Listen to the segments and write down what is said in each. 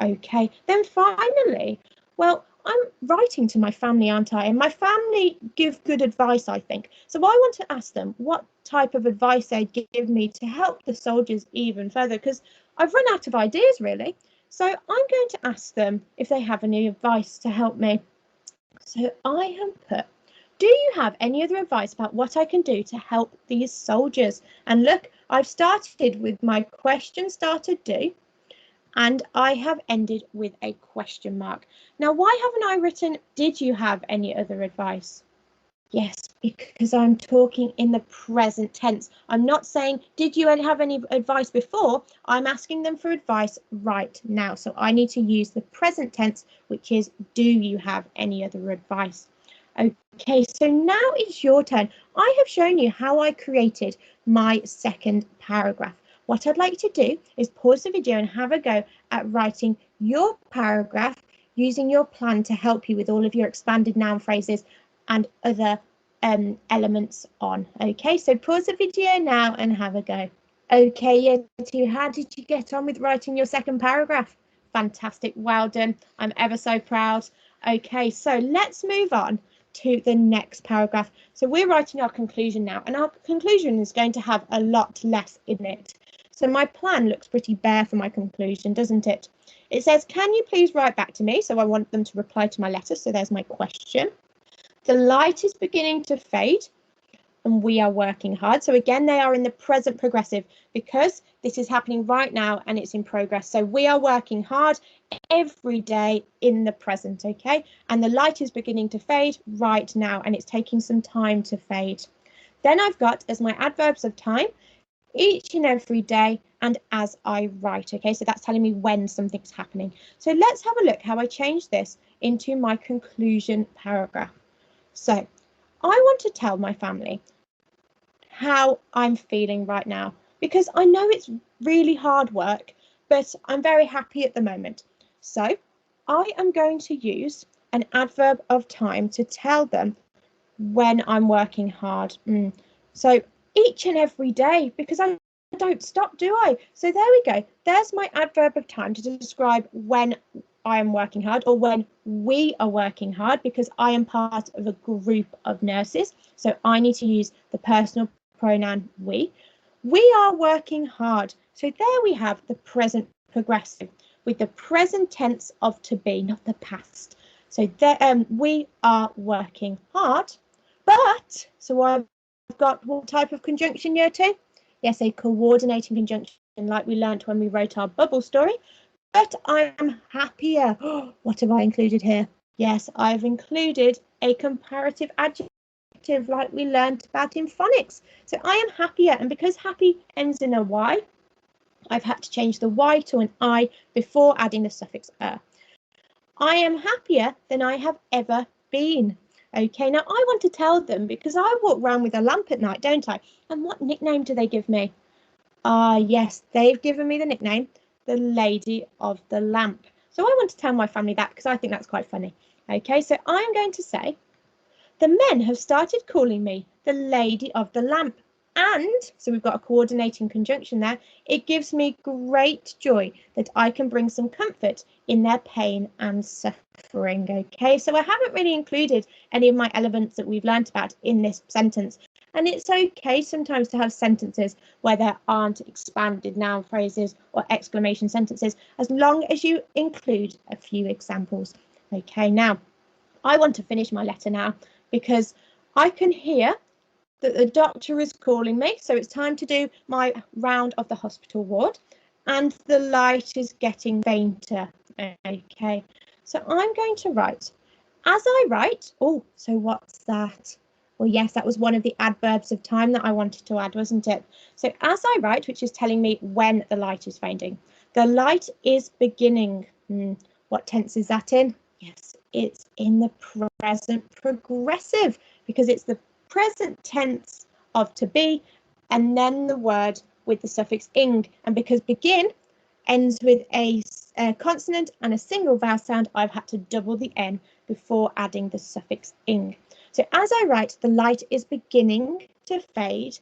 Okay, then finally, well, I'm writing to my family, aren't I? And my family give good advice, I think. So I want to ask them what type of advice they'd give me to help the soldiers even further, because I've run out of ideas, really. So I'm going to ask them if they have any advice to help me. So I have put, do you have any other advice about what I can do to help these soldiers? And look, I've started with my question starter do, and I have ended with a question mark. Now, why haven't I written, did you have any other advice? Yes, because I'm talking in the present tense. I'm not saying, did you have any advice before? I'm asking them for advice right now. So I need to use the present tense, which is, do you have any other advice? Okay, so now it's your turn. I have shown you how I created my second paragraph. What I'd like to do is pause the video and have a go at writing your paragraph using your plan to help you with all of your expanded noun phrases and other elements on. Okay, so pause the video now and have a go. Okay, Yetu, how did you get on with writing your second paragraph? Fantastic, well done. I'm ever so proud. Okay, so let's move on to the next paragraph. So we're writing our conclusion now, and our conclusion is going to have a lot less in it. So my plan looks pretty bare for my conclusion, doesn't it? It says, can you please write back to me? So I want them to reply to my letter. So there's my question. The light is beginning to fade and we are working hard. So again, they are in the present progressive because this is happening right now and it's in progress. So we are working hard every day in the present, okay? And the light is beginning to fade right now and it's taking some time to fade. Then I've got as my adverbs of time, each and every day and as I write, okay? So that's telling me when something's happening. So let's have a look how I change this into my conclusion paragraph. So I want to tell my family how I'm feeling right now, because I know it's really hard work, but I'm very happy at the moment. So I am going to use an adverb of time to tell them when I'm working hard. So each and every day, because I don't stop, do I? So there we go. There's my adverb of time to describe when I am working hard or when we are working hard, because I am part of a group of nurses. So I need to use the personal pronoun we. We are working hard. So there we have the present progressive with the present tense of to be, not the past. So there, we are working hard. But, so I've got what type of conjunction year two? Yes, a coordinating conjunction like we learnt when we wrote our bubble story. But I'm happier. What have I included here? Yes, I've included a comparative adjective like we learnt about in phonics. So I am happier, and because happy ends in a Y, I've had to change the Y to an I before adding the suffix er. I am happier than I have ever been. Okay, now I want to tell them because I walk around with a lamp at night, don't I? And what nickname do they give me? Yes, they've given me the nickname, the Lady of the Lamp. So I want to tell my family that because I think that's quite funny. Okay, so I'm going to say, the men have started calling me the Lady of the Lamp. And, so we've got a coordinating conjunction there, it gives me great joy that I can bring some comfort in their pain and suffering. Okay, so I haven't really included any of my elements that we've learnt about in this sentence. And it's okay sometimes to have sentences where there aren't expanded noun phrases or exclamation sentences, as long as you include a few examples. Okay, now I want to finish my letter now because I can hear that the doctor is calling me. So it's time to do my round of the hospital ward and the light is getting fainter. Okay, so I'm going to write, as I write, oh, so what's that? Well, yes, that was one of the adverbs of time that I wanted to add, wasn't it? So as I write, which is telling me when the light is fading, the light is beginning. What tense is that in? Yes, it's in the present progressive because it's the present tense of to be and then the word with the suffix ing. And because begin ends with a consonant and a single vowel sound, I've had to double the N before adding the suffix ing. So as I write, the light is beginning to fade.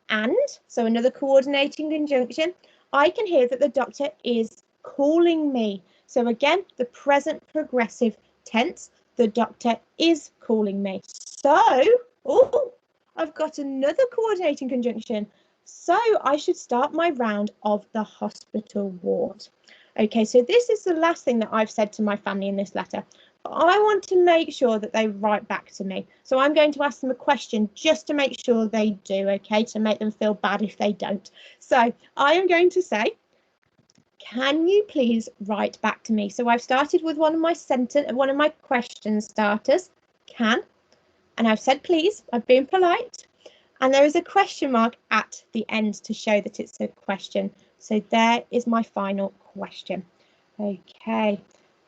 And, so another coordinating conjunction, I can hear that the doctor is calling me. So again, the present progressive tense, the doctor is calling me. So, oh, I've got another coordinating conjunction. So I should start my round of the hospital ward. Okay, so this is the last thing that I've said to my family in this letter. I want to make sure that they write back to me. So I'm going to ask them a question just to make sure they do, okay, to make them feel bad if they don't. So I am going to say, can you please write back to me? So I've started with one of my question starters, can, and I've said please, I've been polite, and there is a question mark at the end to show that it's a question. So there is my final question. Okay,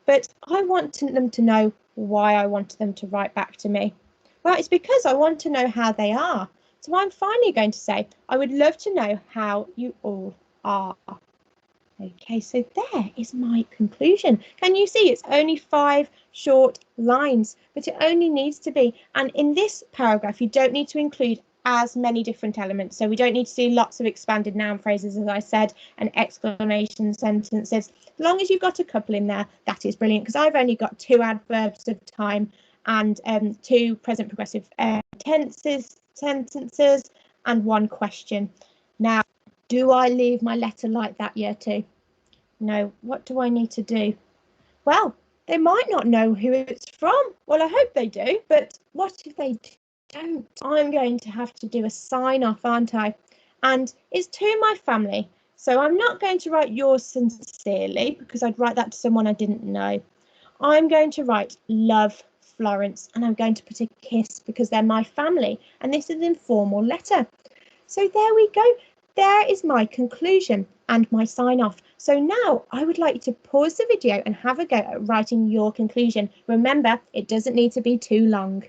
but I want them to know why I want them to write back to me. Well, it's because I want to know how they are. So I'm finally going to say, I would love to know how you all are. Okay, so there is my conclusion. Can you see it's only 5 short lines, but it only needs to be, and in this paragraph, you don't need to include as many different elements. So we don't need to see lots of expanded noun phrases, as I said, and exclamation sentences. As long as you've got a couple in there, that is brilliant, because I've only got 2 adverbs of time and 2 present progressive sentences and 1 question. Now, do I leave my letter like that, year 2? No. What do I need to do? Well, they might not know who it's from. Well, I hope they do, but what if they don't? I'm going to have to do a sign off, aren't I? And it's to my family. So I'm not going to write yours sincerely, because I'd write that to someone I didn't know. I'm going to write love, Florence, and I'm going to put a kiss because they're my family, and this is an informal letter. So there we go. There is my conclusion and my sign off. So now I would like you to pause the video and have a go at writing your conclusion. Remember, it doesn't need to be too long.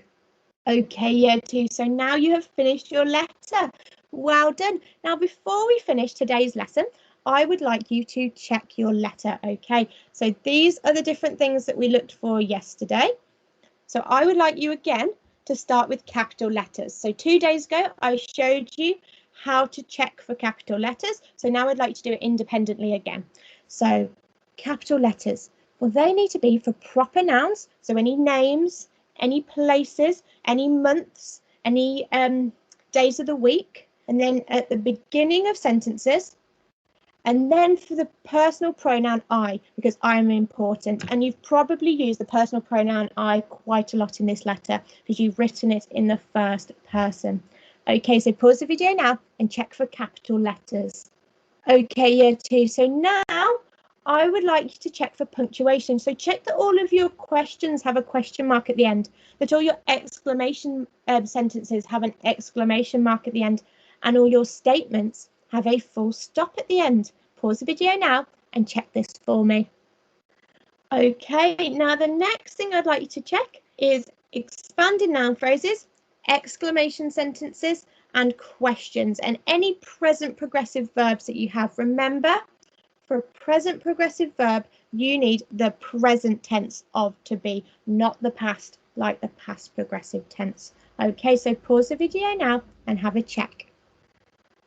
Okay, year 2, so now you have finished your letter. Well done. Now, before we finish today's lesson, I would like you to check your letter, okay? So these are the different things that we looked for yesterday. So I would like you again to start with capital letters. So 2 days ago, I showed you how to check for capital letters. So now I'd like to do it independently again. So capital letters, well, they need to be for proper nouns. So any names, any places, any months, any days of the week. And then at the beginning of sentences, and then for the personal pronoun I, because I'm important. And you've probably used the personal pronoun I quite a lot in this letter because you've written it in the first person. Okay, so pause the video now and check for capital letters. Okay, year 2. So now I would like you to check for punctuation. So check that all of your questions have a question mark at the end, that all your exclamation sentences have an exclamation mark at the end, and all your statements have a full stop at the end. Pause the video now and check this for me. Okay, now the next thing I'd like you to check is expanded noun phrases, exclamation sentences, and questions, and any present progressive verbs that you have. Remember, for a present progressive verb, you need the present tense of to be, not the past, like the past progressive tense. Okay, so pause the video now and have a check.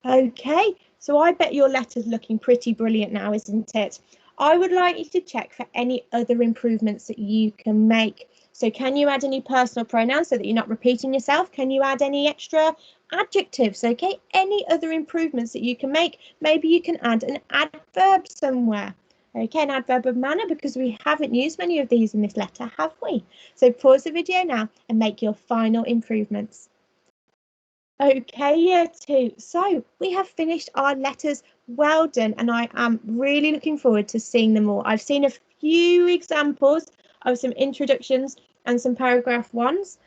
Okay, so I bet your letter's looking pretty brilliant now, isn't it? I would like you to check for any other improvements that you can make. So can you add any personal pronouns so that you're not repeating yourself? Can you add any extra adjectives? Okay, any other improvements that you can make? Maybe you can add an adverb somewhere. Okay, an adverb of manner, because we haven't used many of these in this letter, have we? So pause the video now and make your final improvements. Okay, year 2. So we have finished our letters. Well done, and I am really looking forward to seeing them all. I've seen a few examples of some introductions and some paragraph 1s,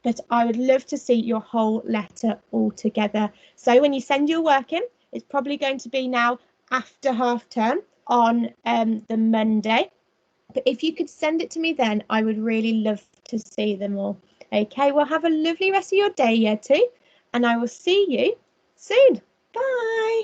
but I would love to see your whole letter all together. So when you send your work in, it's probably going to be now after half term on the Monday. But if you could send it to me then, I would really love to see them all. Okay, well, have a lovely rest of your day, year 2. And I will see you soon. Bye.